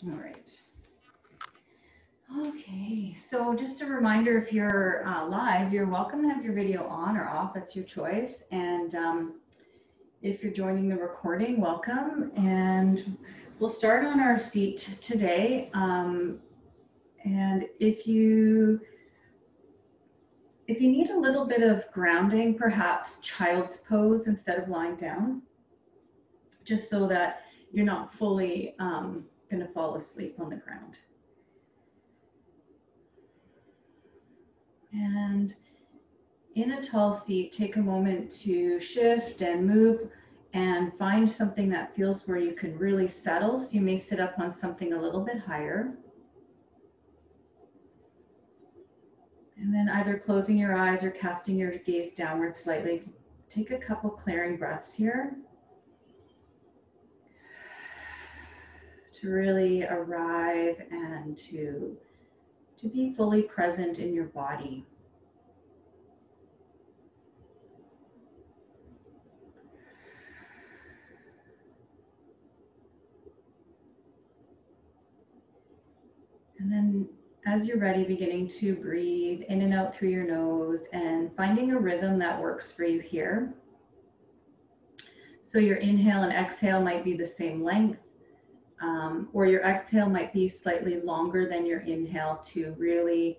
All right. Okay, so just a reminder, if you're live, you're welcome to have your video on or off. That's your choice. And if you're joining the recording, welcome. And we'll start on our seat today. And if you need a little bit of grounding, perhaps child's pose instead of lying down, just so that you're not fully going to fall asleep on the ground. And in a tall seat, take a moment to shift and move and find something that feels where you can really settle. So you may sit up on something a little bit higher. And then either closing your eyes or casting your gaze downward slightly. Take a couple clearing breaths here to really arrive and to be fully present in your body. And then as you're ready, beginning to breathe in and out through your nose and finding a rhythm that works for you here. So your inhale and exhale might be the same length, or your exhale might be slightly longer than your inhale to really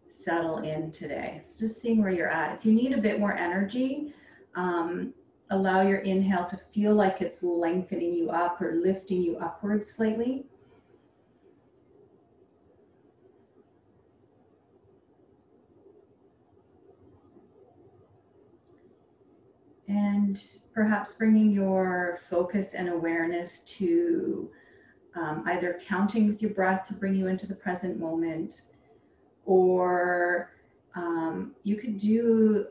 settle in today. So just seeing where you're at. If you need a bit more energy, allow your inhale to feel like it's lengthening you up or lifting you upwards slightly. And perhaps bringing your focus and awareness to either counting with your breath to bring you into the present moment, or you could do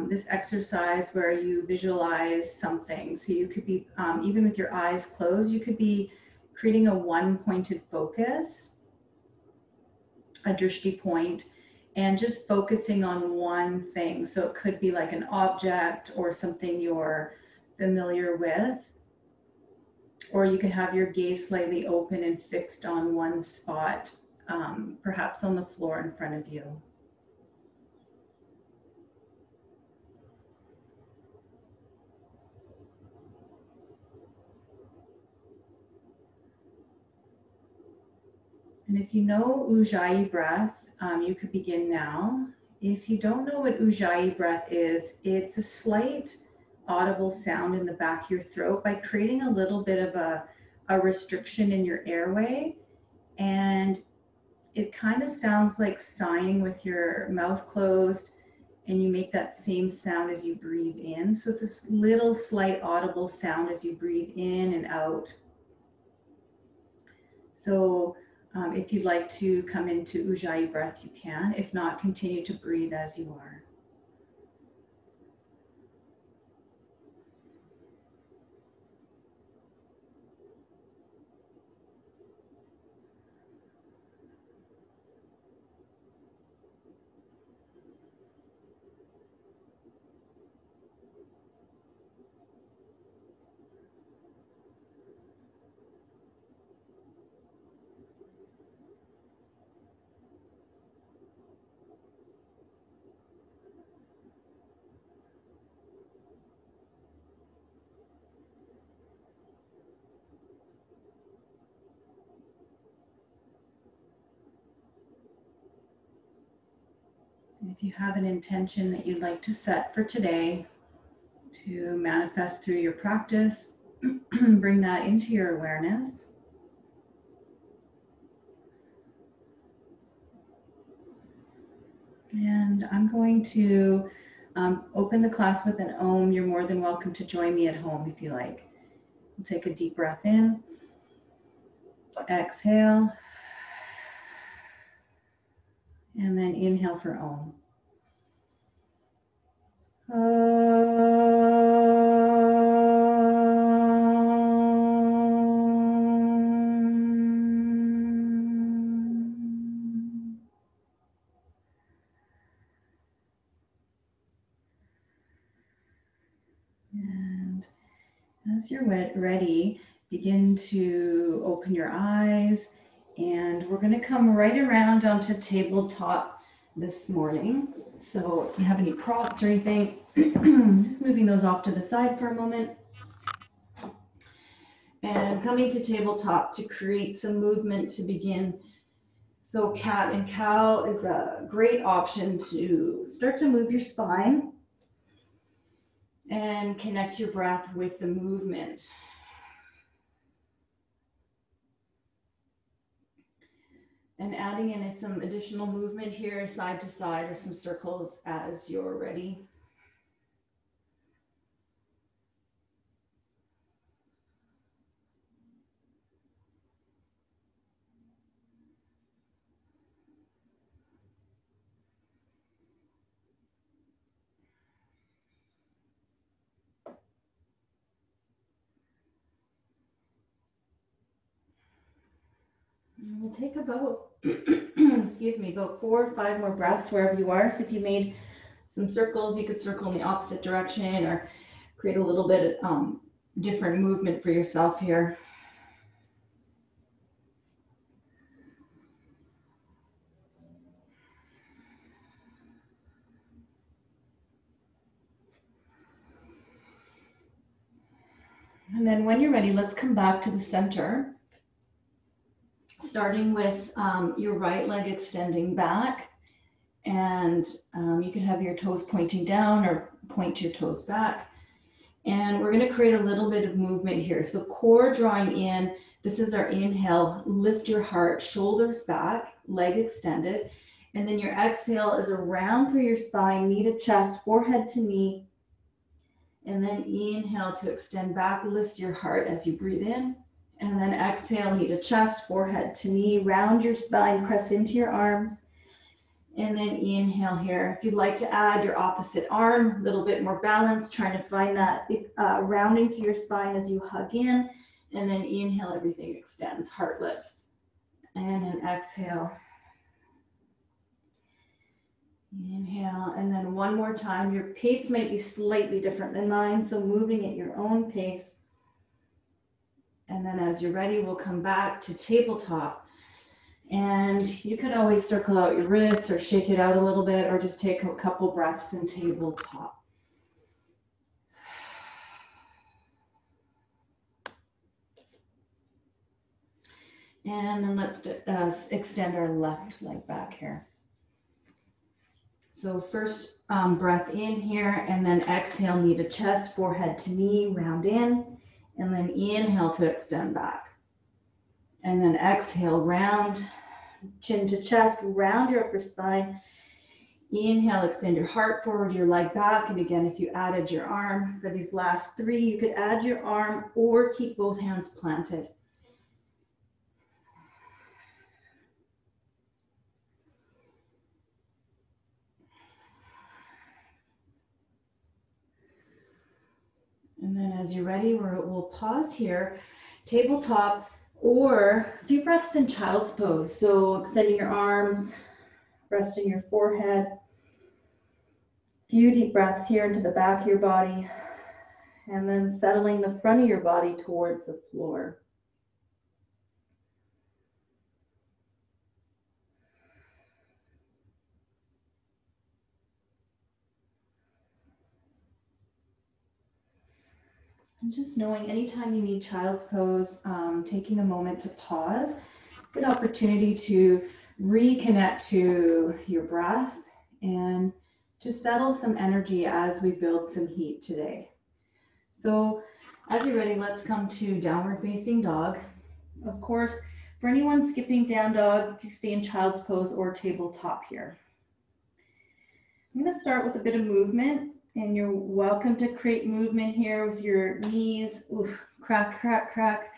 this exercise where you visualize something. So you could be, even with your eyes closed, you could be creating a one-pointed focus, a drishti point, and just focusing on one thing. So it could be like an object or something you're familiar with, or you could have your gaze slightly open and fixed on one spot, perhaps on the floor in front of you. And if you know Ujjayi breath, you could begin now. If you don't know what Ujjayi breath is, it's a slight audible sound in the back of your throat by creating a little bit of a restriction in your airway. And it kind of sounds like sighing with your mouth closed, and you make that same sound as you breathe in. So it's this little slight audible sound as you breathe in and out. So if you'd like to come into Ujjayi breath, you can. If not, continue to breathe as you are. And if you have an intention that you'd like to set for today to manifest through your practice, bring that into your awareness. And I'm going to open the class with an Om. You're more than welcome to join me at home if you like. We'll take a deep breath in, exhale, and then inhale for Om. And as you're ready, begin to open your eyes. And we're going to come right around onto tabletop this morning. So if you have any props or anything, just moving those off to the side for a moment. And coming to tabletop to create some movement to begin. So cat and cow is a great option to start to move your spine and connect your breath with the movement. And adding in some additional movement here, side to side, or some circles as you're ready. And we'll take about, excuse me, about 4 or 5 more breaths wherever you are. So if you made some circles, you could circle in the opposite direction or create a little bit of different movement for yourself here. And then when you're ready, let's come back to the center. Starting with your right leg extending back, and you can have your toes pointing down or point your toes back. And we're going to create a little bit of movement here. So core drawing in, this is our inhale, lift your heart, shoulders back, leg extended. And then your exhale is around through your spine, knee to chest, forehead to knee. And then inhale to extend back, lift your heart as you breathe in. And then exhale, knee to chest, forehead to knee, round your spine, press into your arms. And then inhale here. If you'd like to add your opposite arm, a little bit more balance, trying to find that rounding through your spine as you hug in. And then inhale, everything extends, heart lifts. And then exhale. Inhale, and then one more time. Your pace might be slightly different than mine, so moving at your own pace. And then as you're ready, we'll come back to tabletop. And you can always circle out your wrists or shake it out a little bit, or just take a couple breaths in tabletop. And then let's extend our left leg back here. So first breath in here, and then exhale, knee to chest, forehead to knee, round in, and then inhale to extend back. And then exhale, round, chin to chest, round your upper spine. Inhale, extend your heart forward, your leg back. And again, if you added your arm for these last 3, you could add your arm or keep both hands planted. And then as you're ready, we'll pause here, tabletop, or a few breaths in child's pose. So extending your arms, resting your forehead. Few deep breaths here into the back of your body, and then settling the front of your body towards the floor. And just knowing anytime you need child's pose, taking a moment to pause, good opportunity to reconnect to your breath and to settle some energy as we build some heat today. So as you're ready, let's come to downward facing dog. Of course, for anyone skipping down dog, you stay in child's pose or tabletop here. I'm going to start with a bit of movement, and you're welcome to create movement here with your knees, crack, crack, crack,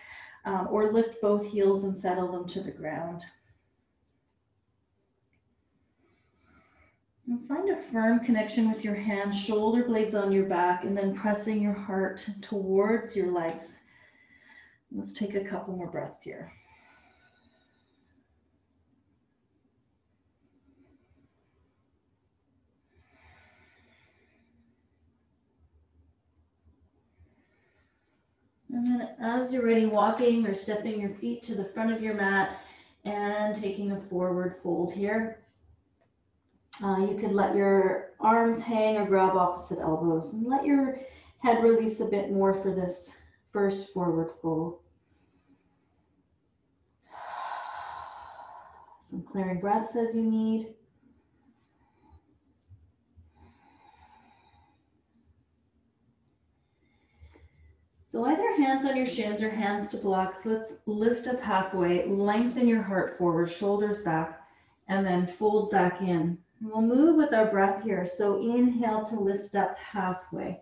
or lift both heels and settle them to the ground. And find a firm connection with your hands, shoulder blades on your back, and then pressing your heart towards your legs. Let's take a couple more breaths here. And then as you're ready, walking or stepping your feet to the front of your mat and taking a forward fold here. You could let your arms hang or grab opposite elbows and let your head release a bit more for this first forward fold. Some clearing breaths as you need. So either hands on your shins or hands to blocks. Let's lift up halfway, lengthen your heart forward, shoulders back, and then fold back in. We'll move with our breath here. So inhale to lift up halfway.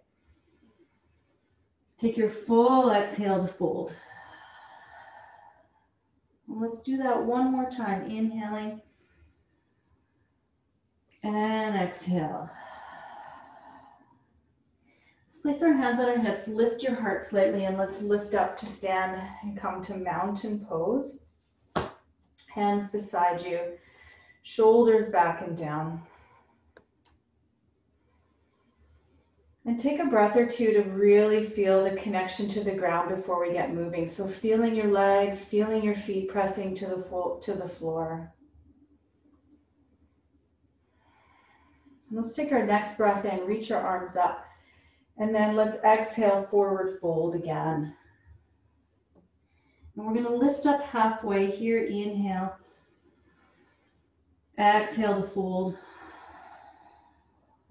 Take your full exhale to fold. And let's do that one more time. Inhaling and exhale. Let's place our hands on our hips, lift your heart slightly, and let's lift up to stand and come to mountain pose. Hands beside you, shoulders back and down. And take a breath or two to really feel the connection to the ground before we get moving. So feeling your legs, feeling your feet pressing to the floor. And let's take our next breath in, reach our arms up. And then let's exhale, forward fold again. And we're going to lift up halfway here. Inhale. Exhale to fold.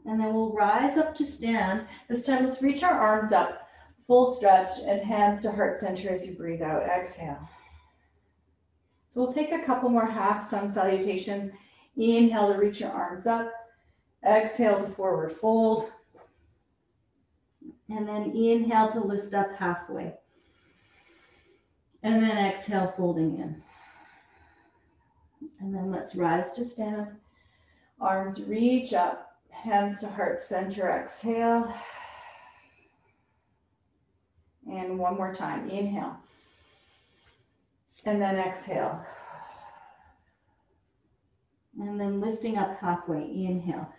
And then we'll rise up to stand. This time, let's reach our arms up, full stretch, and hands to heart center as you breathe out. Exhale. So we'll take a couple more half sun salutations. Inhale to reach your arms up. Exhale to forward fold. And then inhale to lift up halfway. And then exhale, folding in. And then let's rise to stand. Arms reach up. Hands to heart center, exhale. And one more time, inhale. And then exhale. And then lifting up halfway, inhale.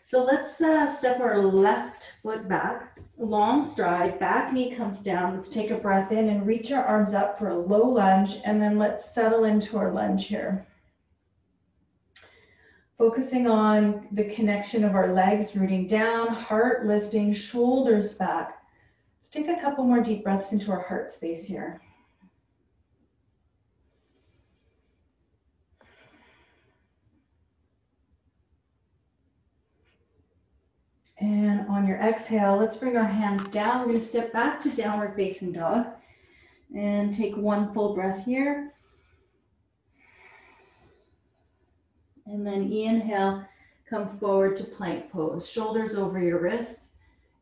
So let's step our left foot back, long stride, back knee comes down. Let's take a breath in and reach our arms up for a low lunge, and then let's settle into our lunge here. Focusing on the connection of our legs, rooting down, heart lifting, shoulders back. Let's take a couple more deep breaths into our heart space here. And on your exhale, let's bring our hands down. We're going to step back to downward facing dog and take one full breath here. And then inhale, come forward to plank pose, shoulders over your wrists.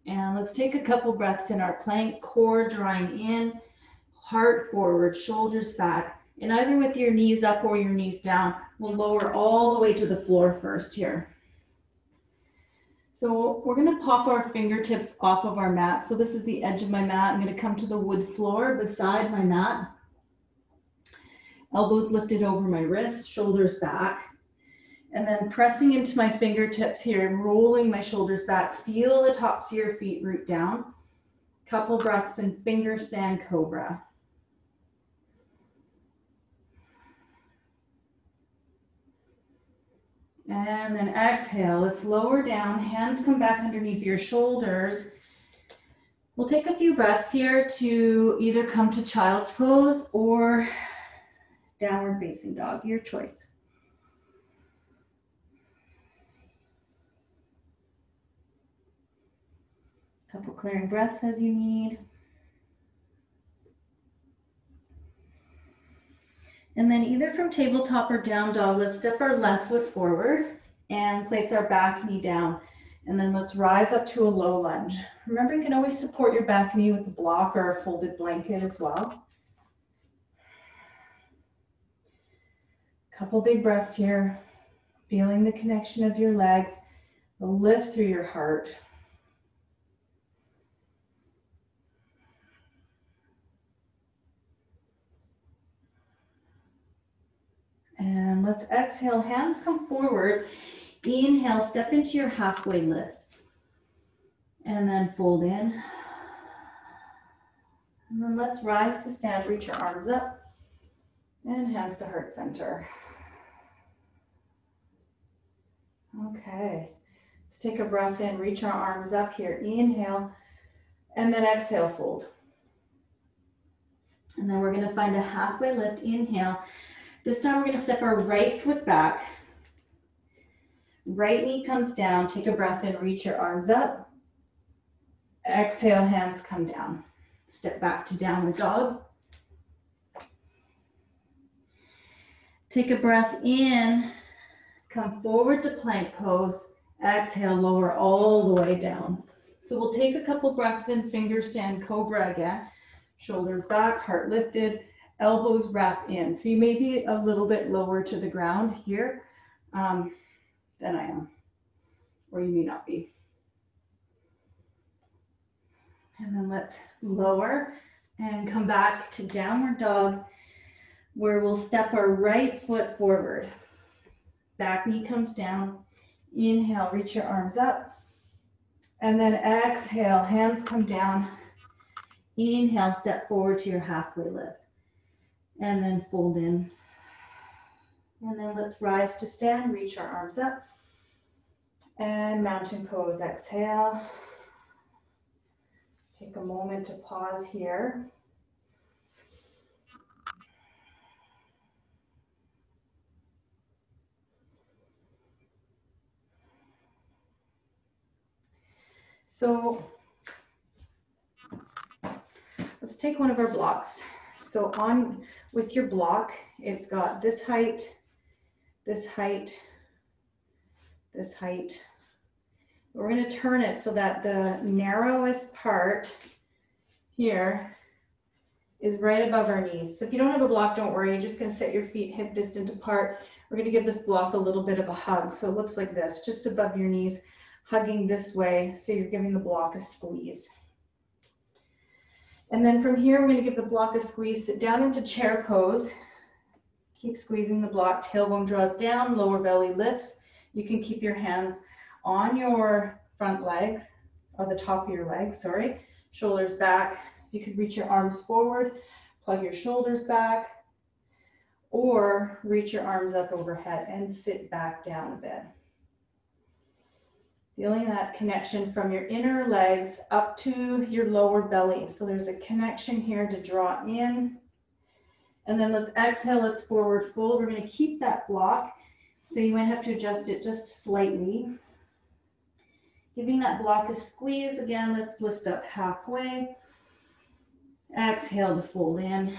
And let's take a couple breaths in our plank, core drawing in, heart forward, shoulders back. And either with your knees up or your knees down, we'll lower all the way to the floor first here. So we're going to pop our fingertips off of our mat. So this is the edge of my mat. I'm going to come to the wood floor beside my mat. Elbows lifted over my wrists, shoulders back. And then pressing into my fingertips here and rolling my shoulders back. Feel the tops of your feet root down. Couple breaths in finger stand cobra. And then exhale, let's lower down, hands come back underneath your shoulders. We'll take a few breaths here to either come to child's pose or downward facing dog, your choice. Couple clearing breaths as you need. And then either from tabletop or down dog, let's step our left foot forward and place our back knee down. And then let's rise up to a low lunge. Remember, you can always support your back knee with a block or a folded blanket as well. Couple big breaths here, feeling the connection of your legs, the lift through your heart. And let's exhale, hands come forward. Inhale, step into your halfway lift. And then fold in. And then let's rise to stand, reach your arms up and hands to heart center. Okay, let's take a breath in, reach our arms up here, inhale, and then exhale, fold. And then we're gonna find a halfway lift, inhale. This time we're gonna step our right foot back. Right knee comes down, take a breath in, reach your arms up. Exhale, hands come down. Step back to downward dog. Take a breath in, come forward to plank pose. Exhale, lower all the way down. So we'll take a couple breaths in, finger stand cobra again. Shoulders back, heart lifted, elbows wrap in. So you may be a little bit lower to the ground here than I am, or you may not be. And then let's lower and come back to downward dog, where we'll step our right foot forward. Back knee comes down. Inhale, reach your arms up. And then exhale, hands come down. Inhale, step forward to your halfway lift. And then fold in. And then let's rise to stand, reach our arms up. And mountain pose, exhale. Take a moment to pause here. So let's take one of our blocks. So on with your block, it's got this height, this height, this height. We're going to turn it so that the narrowest part here is right above our knees. So if you don't have a block, don't worry. You're just going to set your feet hip distance apart. We're going to give this block a little bit of a hug. So it looks like this, just above your knees, hugging this way. So you're giving the block a squeeze. And then from here, we're going to give the block a squeeze. Sit down into chair pose. Keep squeezing the block. Tailbone draws down, lower belly lifts. You can keep your hands on your front legs, or the top of your legs, sorry. Shoulders back. You could reach your arms forward, plug your shoulders back, or reach your arms up overhead and sit back down a bit. Feeling that connection from your inner legs up to your lower belly. So there's a connection here to draw in. And then let's exhale, let's forward fold. We're going to keep that block. So you might have to adjust it just slightly. Giving that block a squeeze. Again, let's lift up halfway. Exhale to fold in.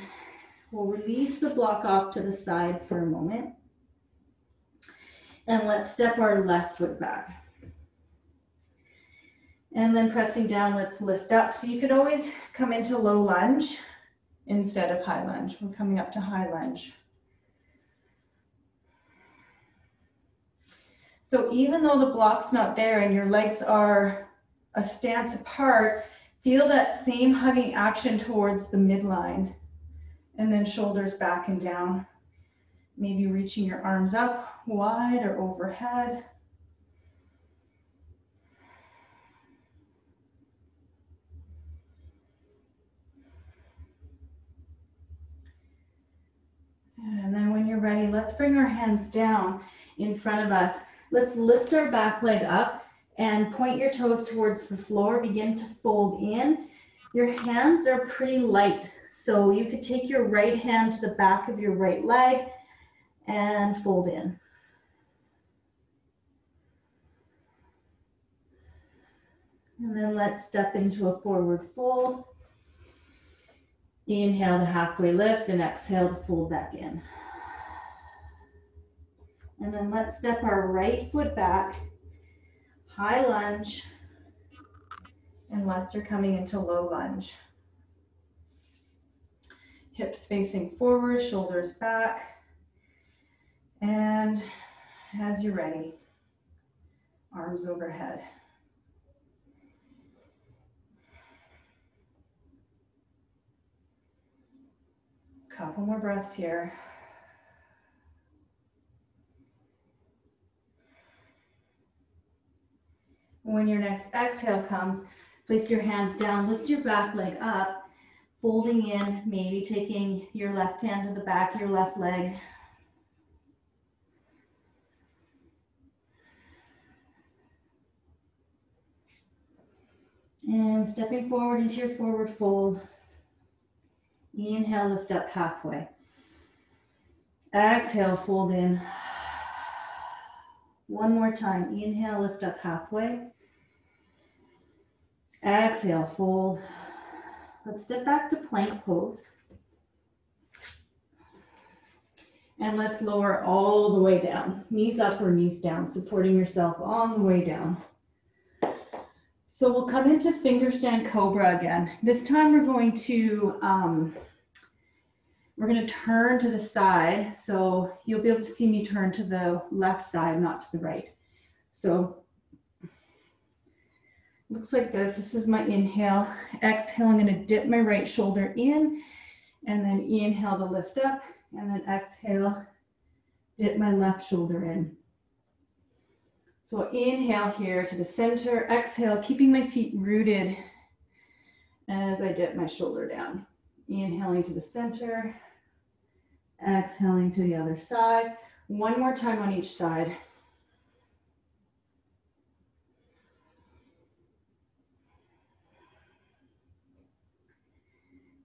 We'll release the block off to the side for a moment. And let's step our left foot back. And then pressing down, let's lift up. So you could always come into low lunge instead of high lunge. We're coming up to high lunge. So even though the block's not there and your legs are a stance apart, feel that same hugging action towards the midline. And then shoulders back and down. Maybe reaching your arms up wide or overhead. And then when you're ready, let's bring our hands down in front of us. Let's lift our back leg up and point your toes towards the floor. Begin to fold in. Your hands are pretty light, so you could take your right hand to the back of your right leg and fold in. And then let's step into a forward fold. Inhale to halfway lift and exhale to fold back in. And then let's step our right foot back, high lunge, unless you're coming into low lunge. Hips facing forward, shoulders back, and as you're ready, arms overhead. Couple more breaths here. When your next exhale comes, place your hands down, lift your back leg up, Folding in, maybe taking your left hand to the back of your left leg. And stepping forward into your forward fold. Inhale, lift up halfway. Exhale, fold in. One more time. Inhale, lift up halfway. Exhale, fold. Let's step back to plank pose. And let's lower all the way down. Knees up or knees down, supporting yourself all the way down. So we'll come into finger stand cobra again. This time we're going to turn to the side. So you'll be able to see me turn to the left side, not to the right. So looks like this. This is my inhale. Exhale, I'm going to dip my right shoulder in, and then inhale to lift up, and then exhale, dip my left shoulder in. So inhale here to the center, exhale, keeping my feet rooted as I dip my shoulder down. Inhaling to the center, exhaling to the other side. One more time on each side.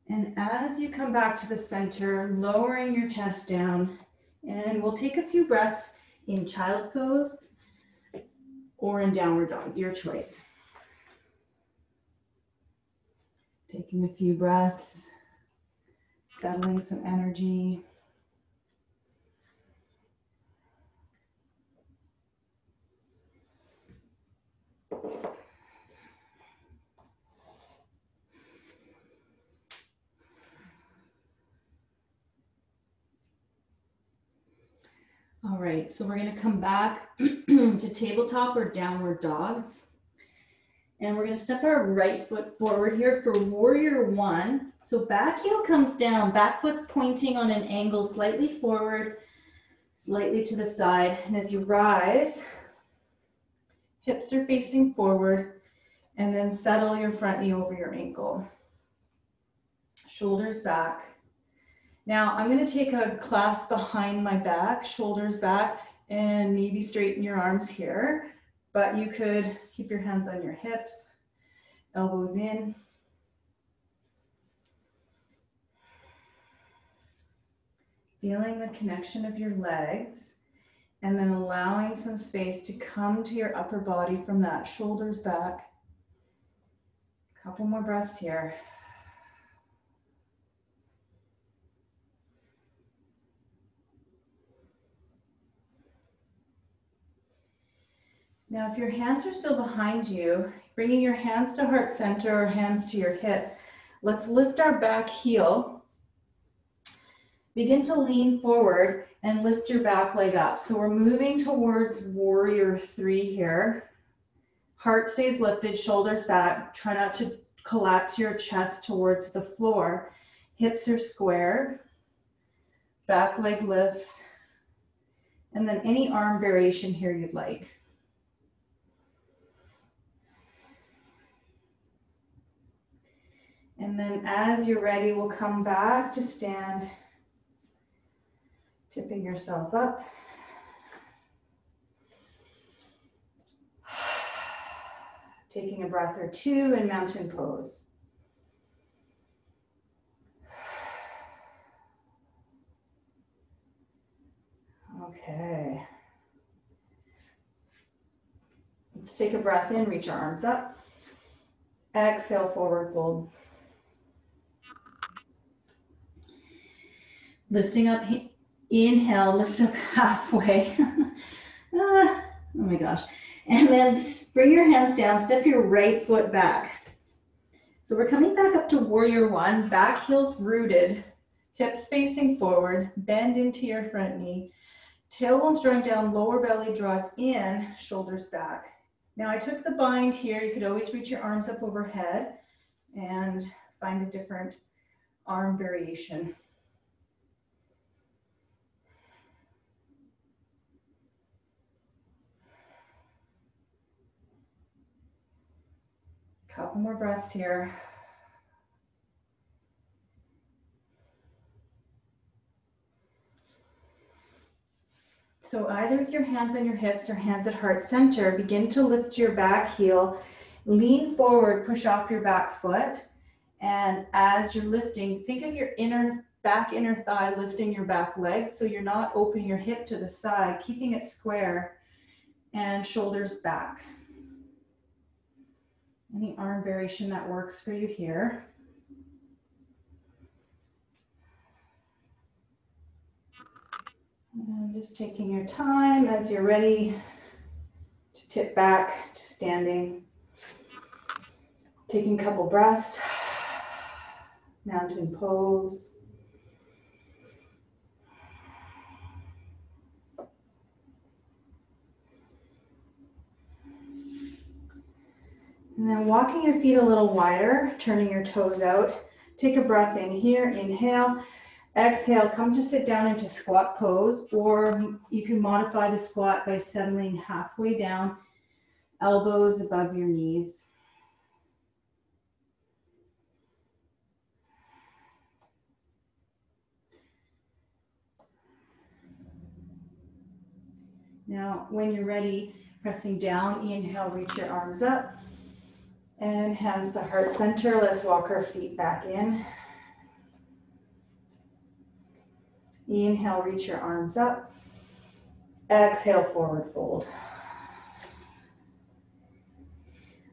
And as you come back to the center, lowering your chest down, and we'll take a few breaths in child's pose or in downward dog, your choice. Taking a few breaths, settling some energy. All right, so we're going to come back to tabletop or downward dog. And we're going to step our right foot forward here for warrior one. So back heel comes down, back foot's pointing on an angle slightly forward, slightly to the side. And as you rise, hips are facing forward, and then settle your front knee over your ankle. Shoulders back. Now I'm going to take a clasp behind my back, shoulders back, and maybe straighten your arms here. But you could keep your hands on your hips, elbows in. Feeling the connection of your legs, and then allowing some space to come to your upper body from that, shoulders back. A couple more breaths here. Now, if your hands are still behind you, bringing your hands to heart center or hands to your hips, let's lift our back heel. Begin to lean forward and lift your back leg up. So we're moving towards warrior three here. Heart stays lifted, shoulders back. Try not to collapse your chest towards the floor. Hips are squared. Back leg lifts. And then any arm variation here you'd like. And then as you're ready, we'll come back to stand, tipping yourself up. Taking a breath or two in mountain pose. Okay. Let's take a breath in, reach our arms up. Exhale, forward fold. Lifting up, inhale, lift up halfway. Oh my gosh. And then bring your hands down, step your right foot back. So we're coming back up to warrior one, back heels rooted, hips facing forward, bend into your front knee. Tailbones drawing down, lower belly draws in, shoulders back. Now I took the bind here. You could always reach your arms up overhead and find a different arm variation. Couple more breaths here. So either with your hands on your hips or hands at heart center, begin to lift your back heel, lean forward, push off your back foot. And as you're lifting, think of your inner thigh lifting your back leg. So you're not opening your hip to the side, keeping it square and shoulders back. Any arm variation that works for you here. And just taking your time as you're ready to tip back to standing. Taking a couple breaths. Mountain pose. And then walking your feet a little wider, turning your toes out. Take a breath in here, inhale. Exhale, come to sit down into squat pose, or you can modify the squat by settling halfway down, elbows above your knees. Now, when you're ready, pressing down, inhale, reach your arms up, and hands to heart center. Let's walk our feet back in. Inhale, reach your arms up. Exhale, forward fold.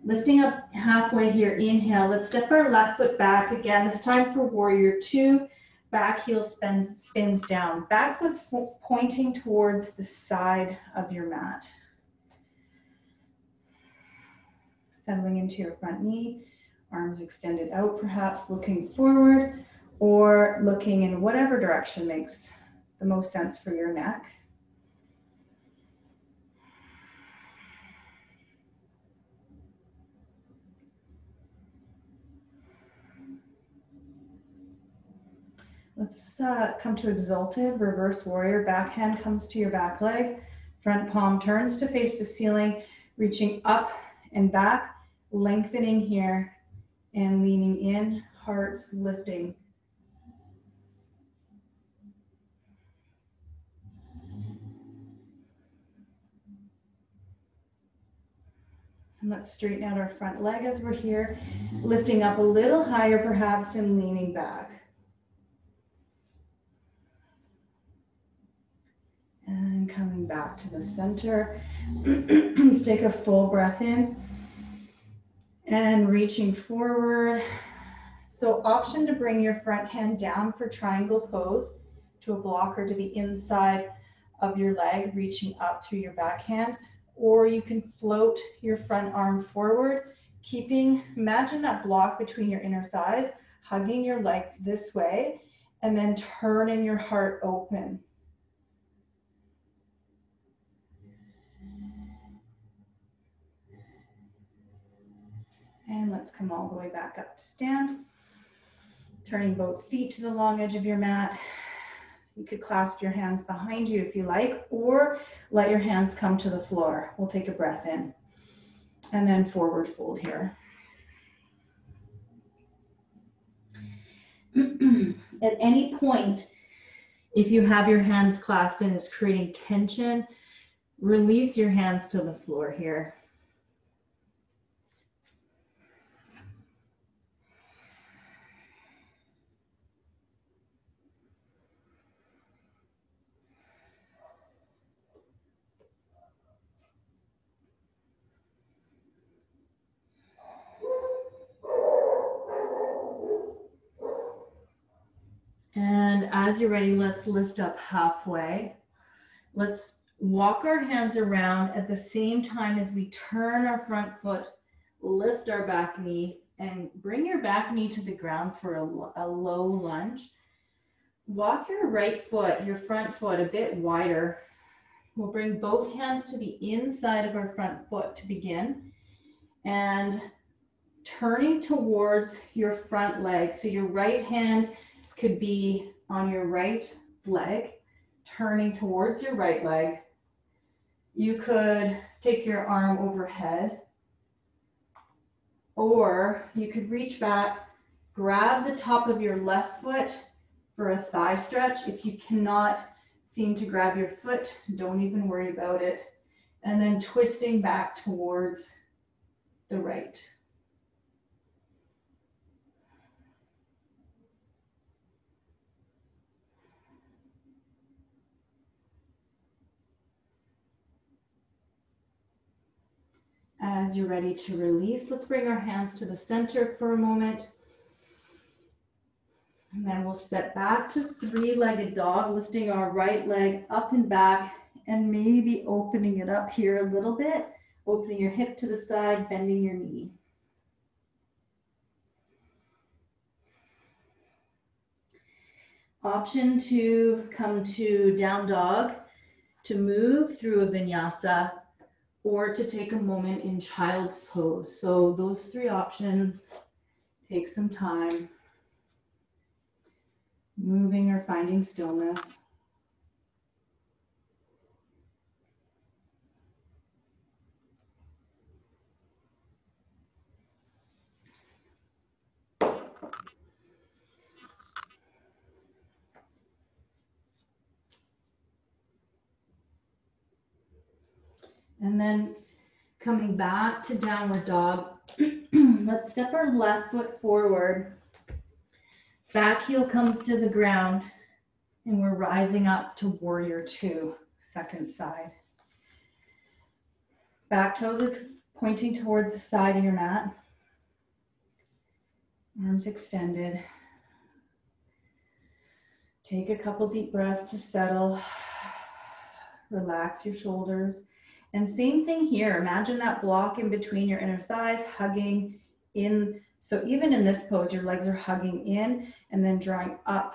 Lifting up halfway here, inhale. Let's step our left foot back again. This time for warrior two. Back heel spins down. Back foot's pointing towards the side of your mat. Settling into your front knee, arms extended out, perhaps looking forward or looking in whatever direction makes the most sense for your neck. Let's come to exalted, reverse warrior. Back hand comes to your back leg. Front palm turns to face the ceiling, reaching up and back, lengthening here and leaning in, hearts lifting. And let's straighten out our front leg as we're here, lifting up a little higher perhaps and leaning back. And coming back to the center. Let's take a full breath in and reaching forward. So option to bring your front hand down for triangle pose to a block or to the inside of your leg, reaching up through your back hand, or you can float your front arm forward, imagine that block between your inner thighs, hugging your legs this way, and then turning your heart open. And let's come all the way back up to stand. Turning both feet to the long edge of your mat. You could clasp your hands behind you if you like, or let your hands come to the floor. We'll take a breath in and then forward fold here. At any point, if you have your hands clasped and it's creating tension, release your hands to the floor here. And as you're ready, let's lift up halfway. Let's walk our hands around at the same time as we turn our front foot, lift our back knee, and bring your back knee to the ground for a low lunge. Walk your right foot, your front foot, a bit wider. We'll bring both hands to the inside of our front foot to begin. And turning towards your front leg. So your right hand could be on your right leg, turning towards your right leg. You could take your arm overhead, or you could reach back, grab the top of your left foot for a thigh stretch. If you cannot seem to grab your foot, don't even worry about it. And then twisting back towards the right. As you're ready to release, let's bring our hands to the center for a moment. And then we'll step back to three-legged dog, lifting our right leg up and back and maybe opening it up here a little bit, opening your hip to the side, bending your knee. Option to come to down dog, to move through a vinyasa, or to take a moment in child's pose. So those three options, take some time, moving or finding stillness. And then coming back to downward dog, let's step our left foot forward. Back heel comes to the ground, and we're rising up to warrior two, second side. Back toes are pointing towards the side of your mat. Arms extended. Take a couple deep breaths to settle. Relax your shoulders. And same thing here. Imagine that block in between your inner thighs, hugging in. So even in this pose, your legs are hugging in and then drawing up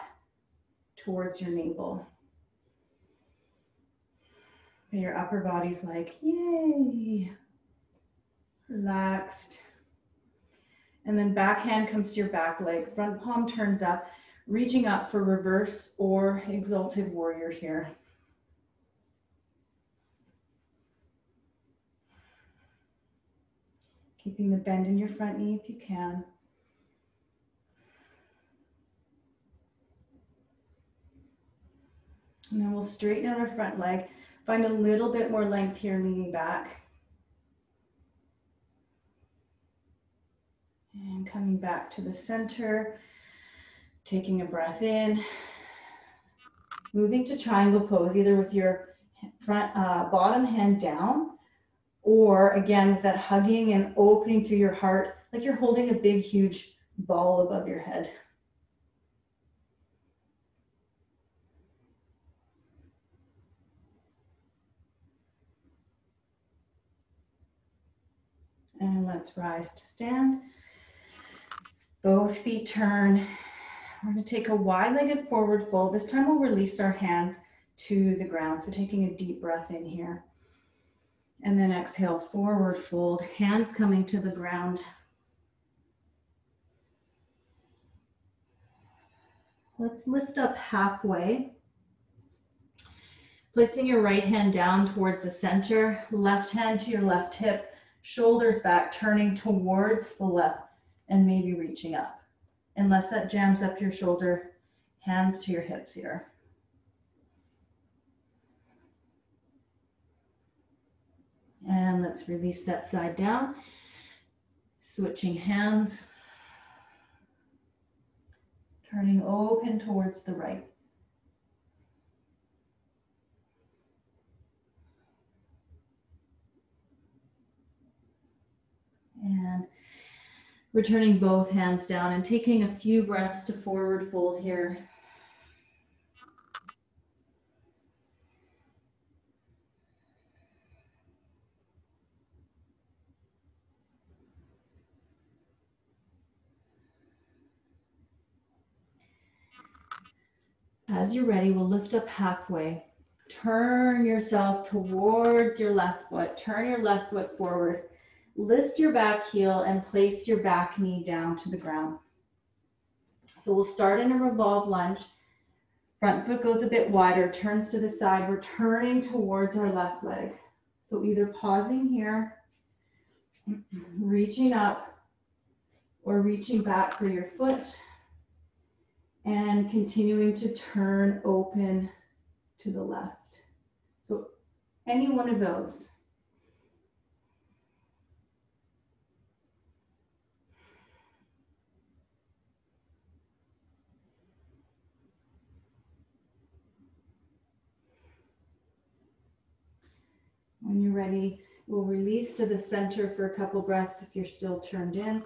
towards your navel. And your upper body's like, yay, relaxed. And then back hand comes to your back leg. Front palm turns up, reaching up for reverse or exalted warrior here. Keeping the bend in your front knee if you can. And then we'll straighten out our front leg. Find a little bit more length here, leaning back. And coming back to the center, taking a breath in. Moving to triangle pose, either with your front bottom hand down, or again, with that hugging and opening through your heart, like you're holding a big, huge ball above your head. And let's rise to stand. Both feet turn. We're going to take a wide-legged forward fold. This time we'll release our hands to the ground. So taking a deep breath in here. And then exhale, forward fold, hands coming to the ground. Let's lift up halfway. Placing your right hand down towards the center, left hand to your left hip, shoulders back, turning towards the left, and maybe reaching up. Unless that jams up your shoulder, hands to your hips here. And let's release that side down. Switching hands. Turning open towards the right. And returning both hands down and taking a few breaths to forward fold here. As you're ready, we'll lift up halfway. Turn yourself towards your left foot. Turn your left foot forward. Lift your back heel and place your back knee down to the ground. So we'll start in a revolve lunge. Front foot goes a bit wider, turns to the side. We're turning towards our left leg. So either pausing here, reaching up, or reaching back for your foot, and continuing to turn open to the left. So any one of those. When you're ready, we'll release to the center for a couple breaths if you're still turned in.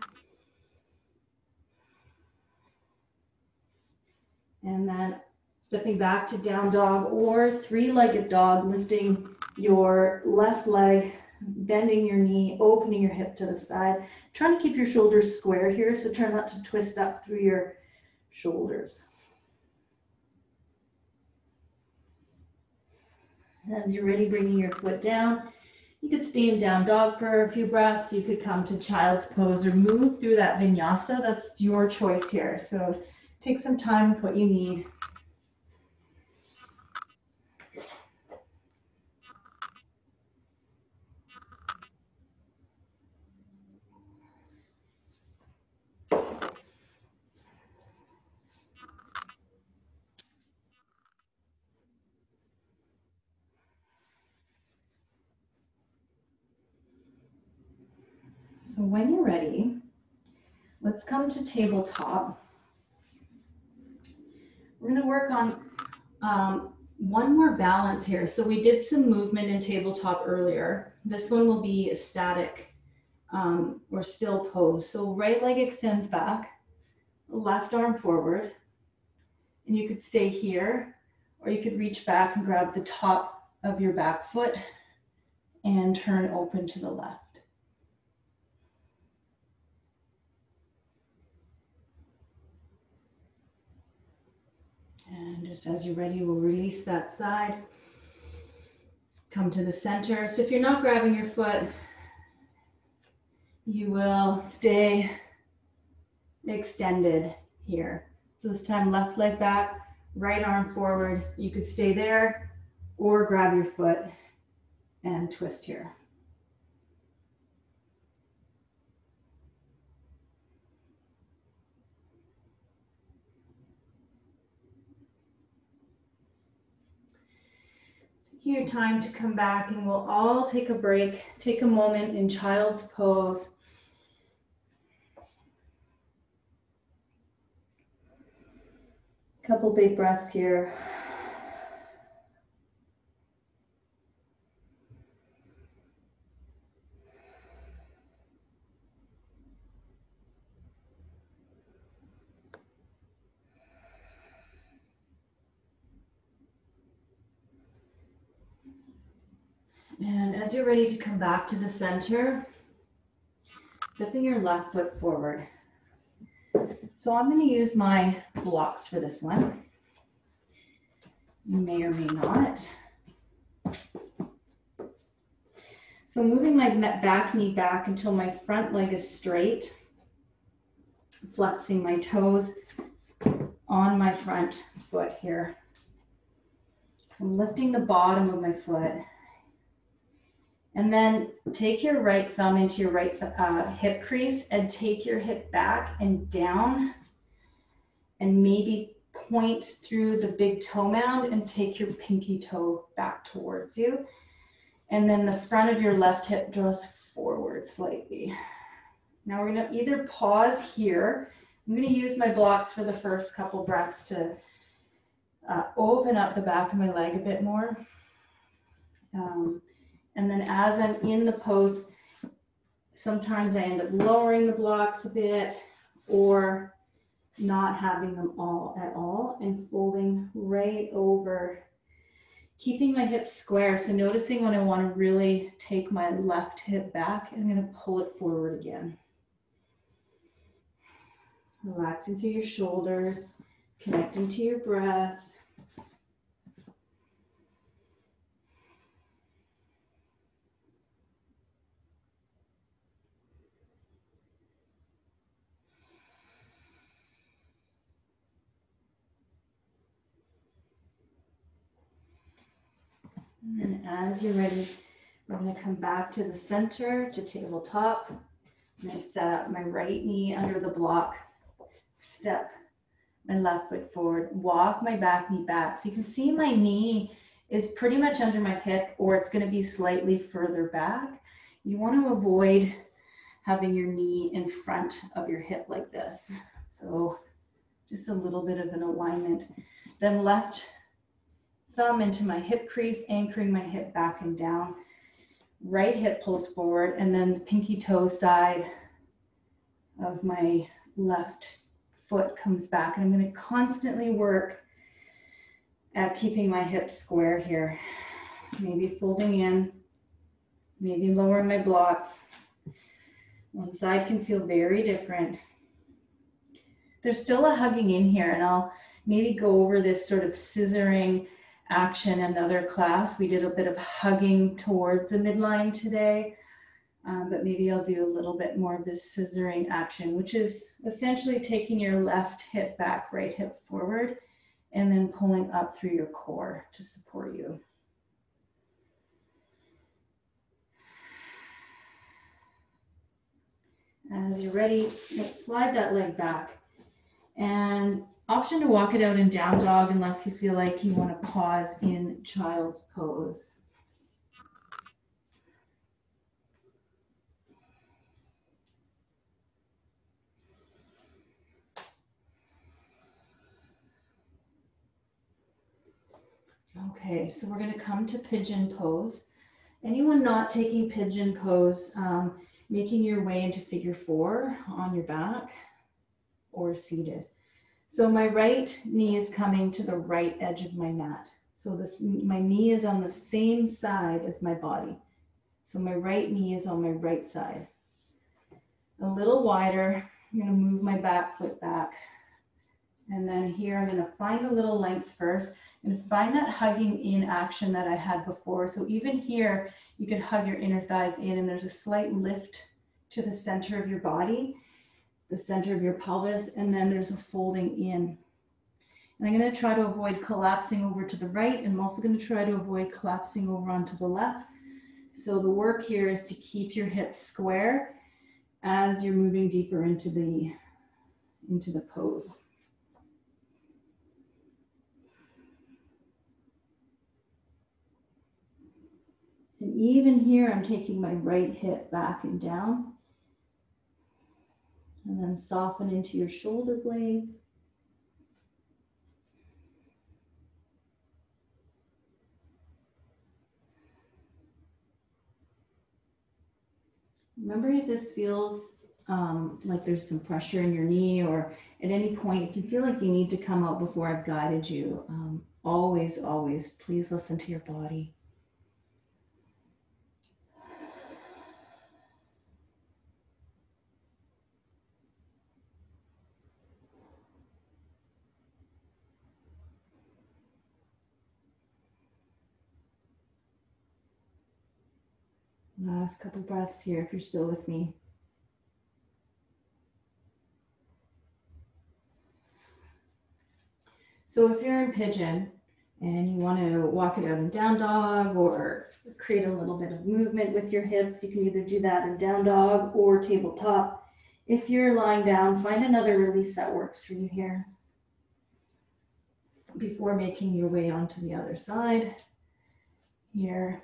And then stepping back to down dog or three-legged dog, lifting your left leg, bending your knee, opening your hip to the side. Trying to keep your shoulders square here, so try not to twist up through your shoulders. As you're ready, bringing your foot down. You could stay in down dog for a few breaths. You could come to child's pose or move through that vinyasa. That's your choice here. So take some time with what you need. So when you're ready, let's come to tabletop. We're going to work on one more balance here. So we did some movement in tabletop earlier. This one will be a static or still pose. So right leg extends back, left arm forward, and you could stay here, or you could reach back and grab the top of your back foot and turn open to the left. And just as you're ready, we'll release that side. Come to the center. So if you're not grabbing your foot, you will stay extended here. So this time, left leg back, right arm forward. You could stay there or grab your foot and twist here. Your time to come back, and we'll all take a break, take a moment in child's pose. Couple big breaths here. And as you're ready to come back to the center, stepping your left foot forward. So I'm going to use my blocks for this one. You may or may not. So moving my back knee back until my front leg is straight, flexing my toes on my front foot here. So I'm lifting the bottom of my foot. And then take your right thumb into your right hip crease and take your hip back and down and maybe point through the big toe mound and take your pinky toe back towards you. And then the front of your left hip draws forward slightly. Now we're going to either pause here. I'm going to use my blocks for the first couple breaths to open up the back of my leg a bit more. And then as I'm in the pose, sometimes I end up lowering the blocks a bit or not having them all at all and folding right over, keeping my hips square. So noticing when I want to really take my left hip back, I'm going to pull it forward again. Relaxing through your shoulders, connecting to your breath. And as you're ready, we're going to come back to the center, to tabletop. I'm going to set up my right knee under the block, step my left foot forward, walk my back knee back. So you can see my knee is pretty much under my hip, or it's going to be slightly further back. You want to avoid having your knee in front of your hip like this. So just a little bit of an alignment. Then left thumb into my hip crease, anchoring my hip back and down. Right hip pulls forward, and then the pinky toe side of my left foot comes back. And I'm going to constantly work at keeping my hips square here. Maybe folding in, maybe lowering my blocks. One side can feel very different. There's still a hugging in here, and I'll maybe go over this sort of scissoring action in another class. We did a bit of hugging towards the midline today, but maybe I'll do a little bit more of this scissoring action, which is essentially taking your left hip back, right hip forward, and then pulling up through your core to support you. As you're ready, let's slide that leg back. And option to walk it out in down dog unless you feel like you want to pause in child's pose. Okay, so we're going to come to pigeon pose. Anyone not taking pigeon pose, making your way into figure 4 on your back or seated. So my right knee is coming to the right edge of my mat. So my knee is on the same side as my body. So my right knee is on my right side. A little wider, I'm going to move my back foot back. And then here I'm going to find a little length first and find that hugging in action that I had before. So even here, you can hug your inner thighs in, and there's a slight lift to the center of your body, the center of your pelvis, and then there's a folding in. And I'm going to try to avoid collapsing over to the right, and I'm also going to try to avoid collapsing over onto the left. So the work here is to keep your hips square as you're moving deeper into the pose. And even here, I'm taking my right hip back and down. And then soften into your shoulder blades. Remember, if this feels like there's some pressure in your knee, or at any point, if you feel like you need to come out before I've guided you, always, always, please listen to your body. Last couple breaths here if you're still with me. So if you're in pigeon and you want to walk it out in down dog or create a little bit of movement with your hips, you can either do that in down dog or tabletop. If you're lying down, find another release that works for you here before making your way onto the other side here.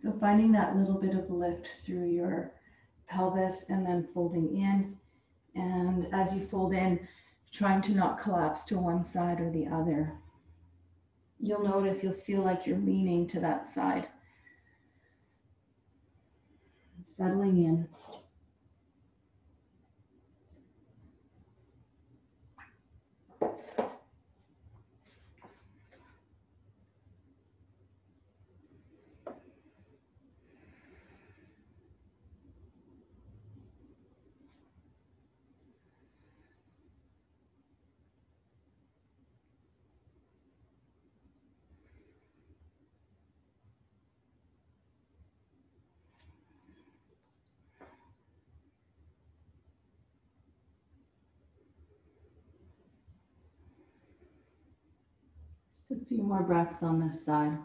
So finding that little bit of lift through your pelvis and then folding in. And as you fold in, trying to not collapse to one side or the other. You'll notice you'll feel like you're leaning to that side. Settling in. Just a few more breaths on this side.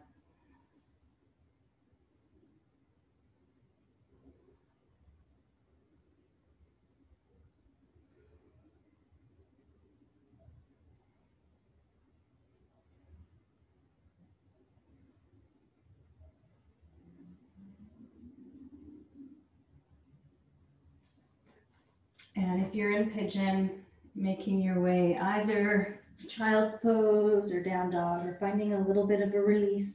And if you're in pigeon, making your way either child's pose or down dog, or finding a little bit of a release.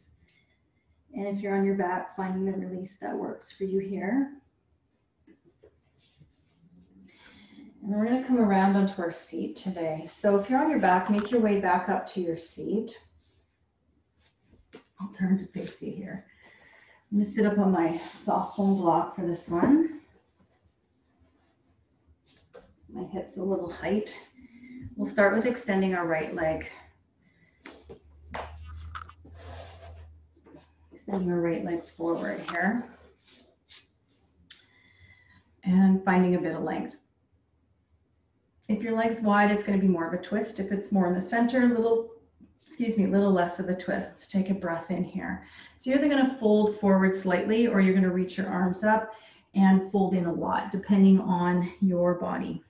And if you're on your back, finding the release that works for you here. And we're going to come around onto our seat today. So if you're on your back, make your way back up to your seat. I'll turn to face you here. I'm going to sit up on my soft foam block for this one. My hips a little height. We'll start with extending our right leg. Extending our right leg forward here. And finding a bit of length. If your leg's wide, it's going to be more of a twist. If it's more in the center, a little less of a twist. Let's take a breath in here. So you're either going to fold forward slightly, or you're going to reach your arms up and fold in a lot, depending on your body.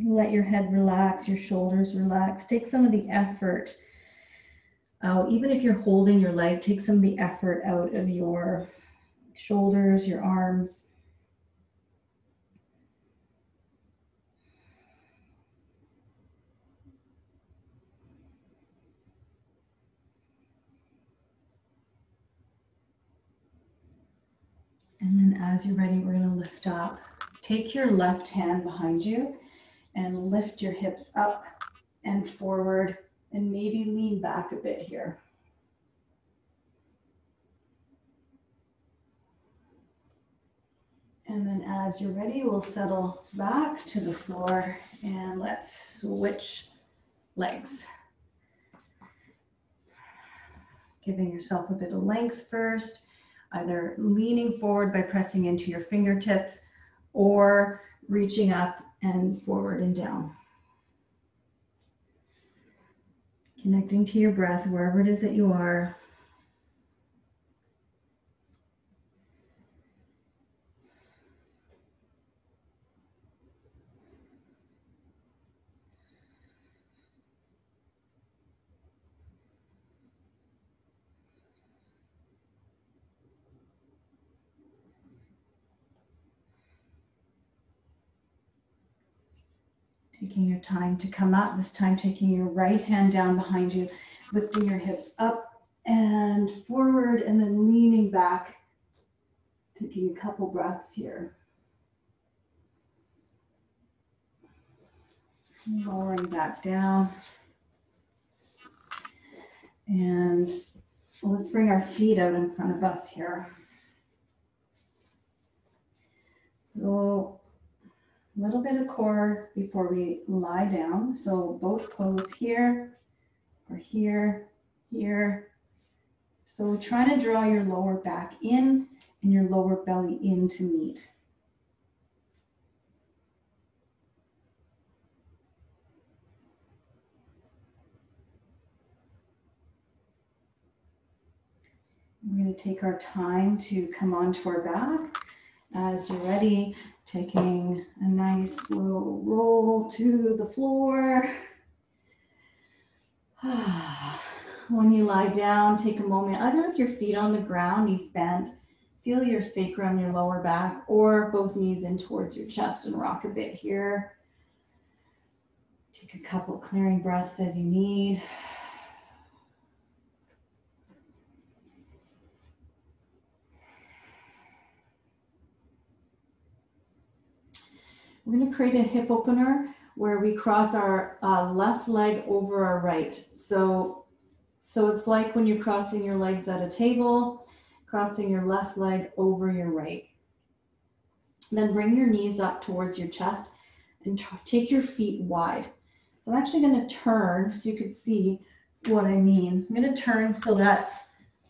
Let your head relax, your shoulders relax. Take some of the effort out. Even if you're holding your leg, take some of the effort out of your shoulders, your arms. And then as you're ready, we're going to lift up. Take your left hand behind you and lift your hips up and forward, and maybe lean back a bit here. And then as you're ready, we'll settle back to the floor and let's switch legs. Giving yourself a bit of length first, either leaning forward by pressing into your fingertips or reaching up and forward and down. Connecting to your breath wherever it is that you are. Taking your time to come up, this time taking your right hand down behind you, lifting your hips up and forward, and then leaning back, taking a couple breaths here. Lowering back down. And let's bring our feet out in front of us here. So a little bit of core before we lie down. So both pose here or here, here. So we're trying to draw your lower back in and your lower belly in to meet. We're going to take our time to come onto our back. As you're ready, taking a nice slow roll to the floor. When you lie down, take a moment, either with your feet on the ground, knees bent, feel your sacrum, your lower back, or both knees in towards your chest and rock a bit here. Take a couple clearing breaths as you need. We're going to create a hip opener where we cross our left leg over our right. So it's like when you're crossing your legs at a table, crossing your left leg over your right. Then bring your knees up towards your chest and take your feet wide. So I'm actually going to turn so you can see what I mean. I'm going to turn so that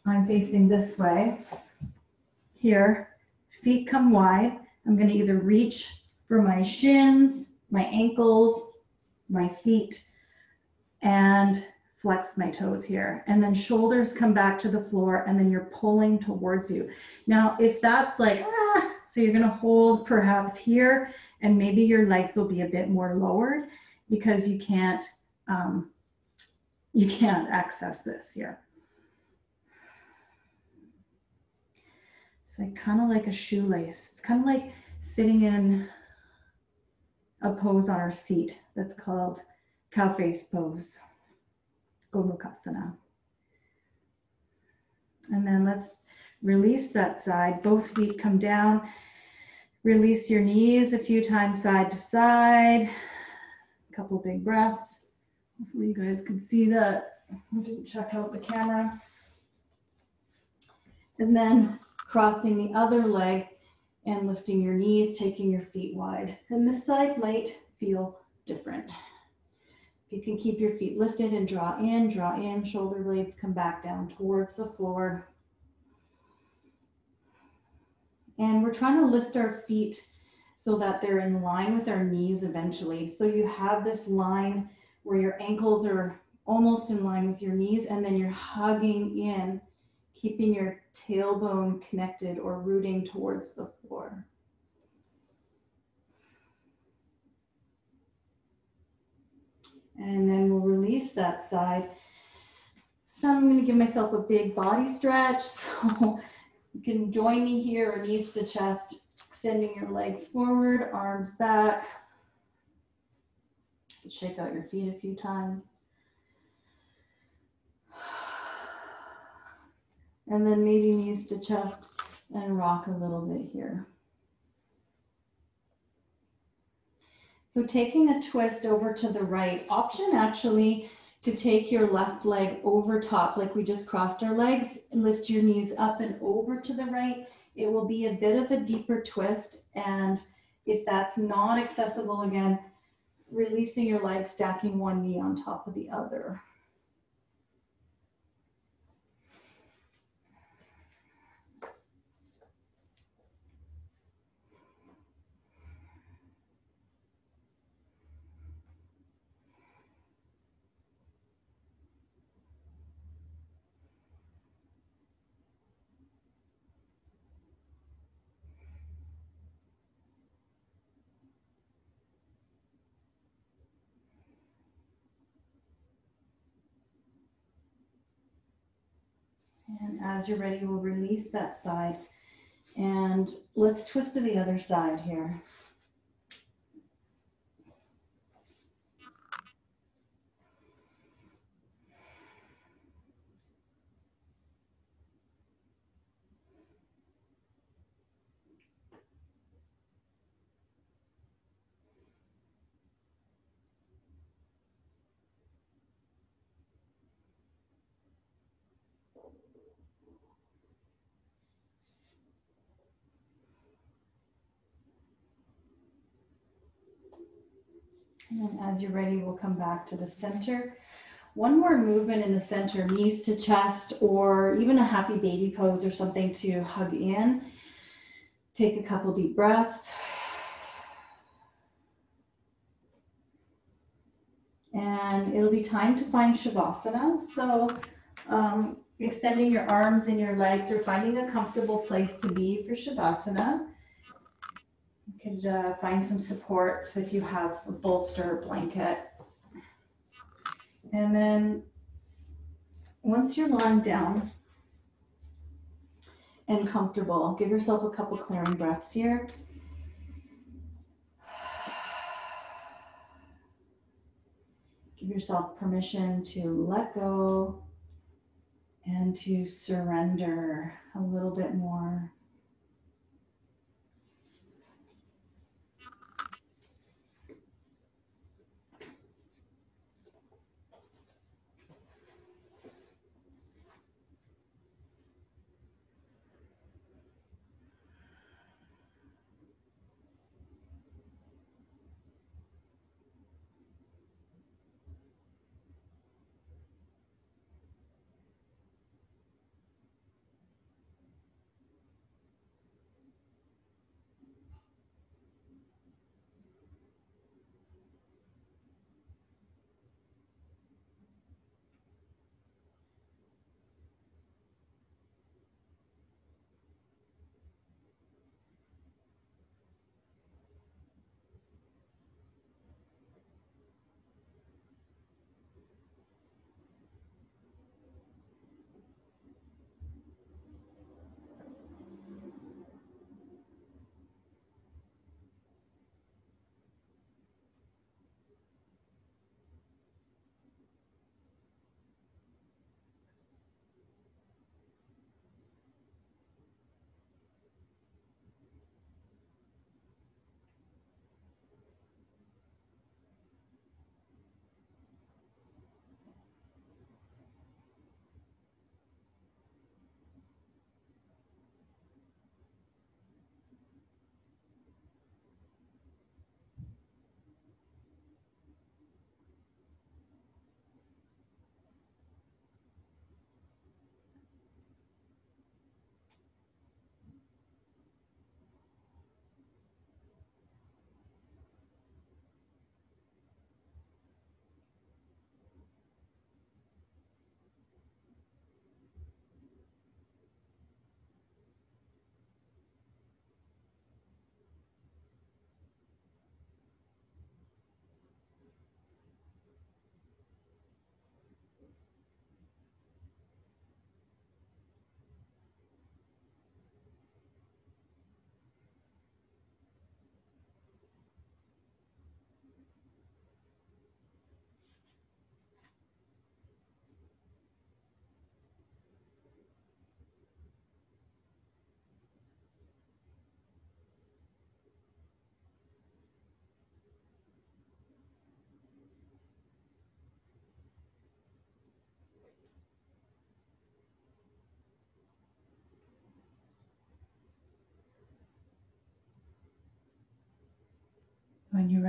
I'm facing this way. Here, feet come wide. I'm going to either reach for my shins, my ankles, my feet, and flex my toes here. And then shoulders come back to the floor, and then you're pulling towards you. Now, if that's like, so you're gonna hold perhaps here, and maybe your legs will be a bit more lowered because you can't access this here. It's like kind of like a shoelace. It's kind of like sitting in a pose on our seat that's called cow face pose, Gomukhasana. And then let's release that side. Both feet come down. Release your knees a few times side to side. A couple big breaths. Hopefully you guys can see that. I didn't check out the camera. And then crossing the other leg and lifting your knees, taking your feet wide. And this side might feel different. You can keep your feet lifted and draw in, shoulder blades come back down towards the floor. And we're trying to lift our feet so that they're in line with our knees eventually. So you have this line where your ankles are almost in line with your knees, and then you're hugging in, keeping your tailbone connected or rooting towards the floor. And then we'll release that side. So I'm going to give myself a big body stretch. So you can join me here, knees to chest, extending your legs forward, arms back. Shake out your feet a few times. And then maybe knees to chest and rock a little bit here. So taking a twist over to the right, option actually to take your left leg over top, like we just crossed our legs, and lift your knees up and over to the right. It will be a bit of a deeper twist. And if that's not accessible, again, releasing your legs, stacking one knee on top of the other. And as you're ready, we'll release that side. And let's twist to the other side here. And then as you're ready, we'll come back to the center. One more movement in the center, knees to chest, or even a happy baby pose or something to hug in. Take a couple deep breaths. And it'll be time to find Shavasana. So extending your arms and your legs or finding a comfortable place to be for Shavasana. You could find some supports if you have a bolster or blanket. And then once you're lying down and comfortable, give yourself a couple clearing breaths here. Give yourself permission to let go and to surrender a little bit more.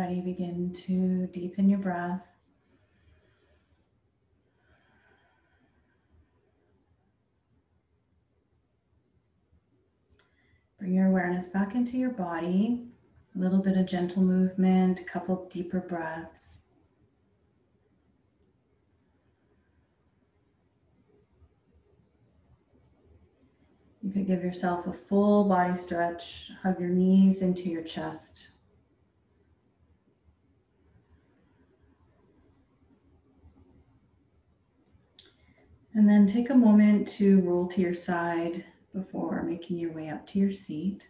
ready, begin to deepen your breath. Bring your awareness back into your body. A little bit of gentle movement, a couple deeper breaths. You could give yourself a full body stretch. Hug your knees into your chest. And then take a moment to roll to your side before making your way up to your seat.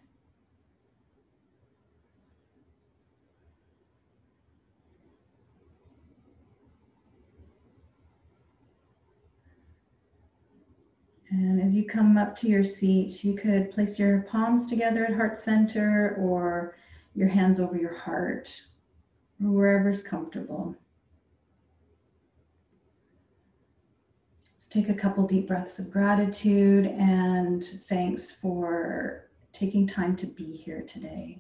And as you come up to your seat, you could place your palms together at heart center or your hands over your heart or wherever's comfortable. Let's take a couple deep breaths of gratitude and thanks for taking time to be here today.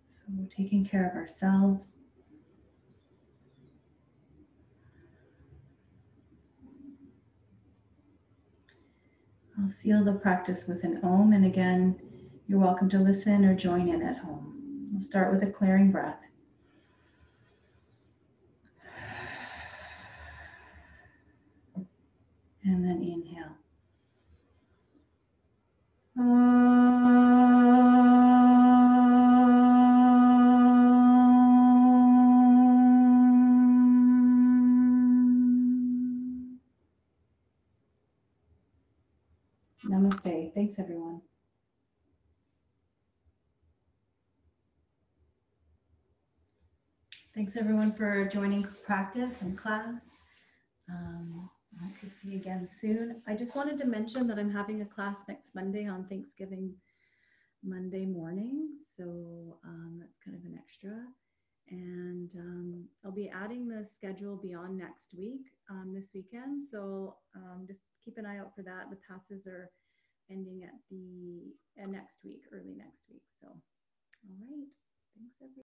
So we're taking care of ourselves. I'll seal the practice with an Om, and again, you're welcome to listen or join in at home. We'll start with a clearing breath. And then inhale. Namaste. Thanks, everyone. Thanks, everyone, for joining practice and class. I hope to see you again soon. I just wanted to mention that I'm having a class next Monday on Thanksgiving Monday morning. So that's kind of an extra. And I'll be adding the schedule beyond next week, this weekend. So just keep an eye out for that. The passes are ending at the next week, early next week. So, all right. Thanks, everyone.